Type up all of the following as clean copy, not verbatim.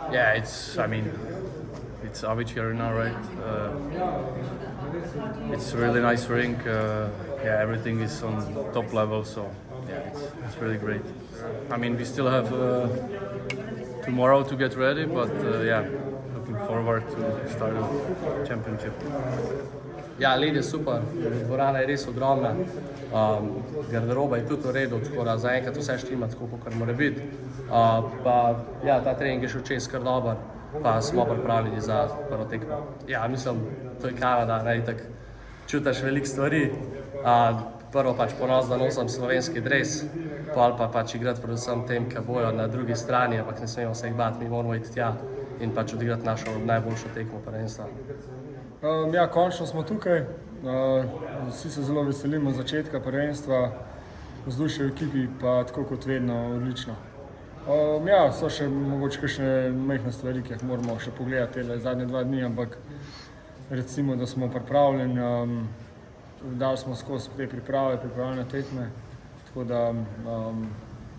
Yeah, it's Avicii Arena, right? It's a really nice rink. Yeah, everything is on top level, so yeah, it's really great. I mean, we still have tomorrow to get ready, but yeah, looking forward to start the championship. Ja, led je super, dvorana je res ogromna, garderoba je tudi v redu, tako da zaenkrat vse štima tako, kot mora biti. Pa ja, ta trening je šel čez kar dober, pa smo pripravljeni za prvo tekmo. Ja, mislim, to je Kanada, ne, tako čutiš veliko stvari. Prvo pač ponos, da nosim slovenski dres, pol pa pač igrati predvsem tem, ki bojo na drugi strani, ampak ne smemo se jih bati, mi moramo iti tja in pač odigrati našo najboljšo tekmo prvenstva. Ja, končno smo tukaj. Vsi se zelo veselimo začetka prvenstva, vzdušje v ekipi pa tako kot vedno odlično. Ja, so še mogoče kakšne majhne stvari, ki jih moramo še pogledati zadnje 2 dni, ampak recimo, da smo pripravljeni, dali smo skozi te pripravljene tekme, tako da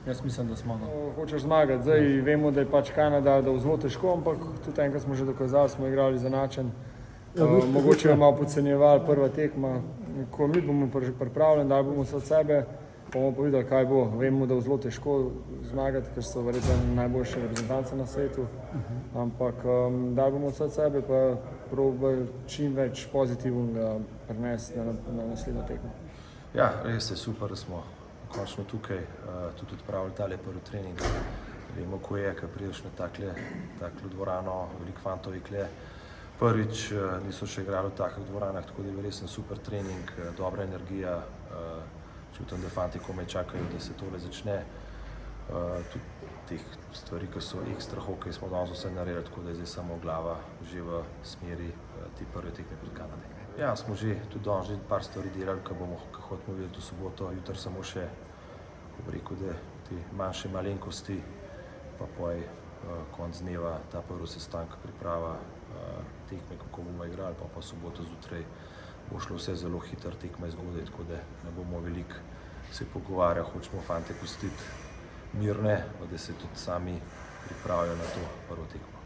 jaz mislim, da smo. Hočeš zmagati, zdaj vemo, da je pač Kanada, da je zelo težko, ampak tudi enkrat smo že dokazali, smo igrali zanačen. Mogoče je malo podcenjevali prva tekma, ko mi bomo pripravljeni, da bomo vse od sebe, pa bomo pa videli, kaj bo. Vemo, da je zelo težko zmagati, ker so verjetno najboljše reprezentance na svetu, ampak da bomo vse od sebe pa probali čim več pozitivnega prinesti na naslednjo tekmo. Ja, res je super, da smo končno tukaj, tudi odpravili tale prvi trening. Vemo, ko je, ko prideš na taklo dvorano, veliko fantov je kle. Prvič niso še igrali v takih dvoranah, tako da je res super trening, dobra energija. Čutim, da fanti komaj čakajo, da se tole začne. Tudi teh stvari, ki so ekstra hokej, smo danes vse naredili, tako da je zdaj samo glava že v smeri te prve tekme pred Kanade. Ja, smo že tudi danes par stvari delali, ki hočemo videti v soboto, jutri samo še, ko bi rekel, da te manjše malenkosti, pa poj konc dneva ta prvi sestanek priprava tekme, kako bomo igrali, pa soboto zjutraj bo šlo vse zelo hitro, tekma je zgodaj, tako da ne bomo veliko se pogovarjali, hočemo fante pustiti mirne, da se tudi sami pripravijo na to prvo tekmo.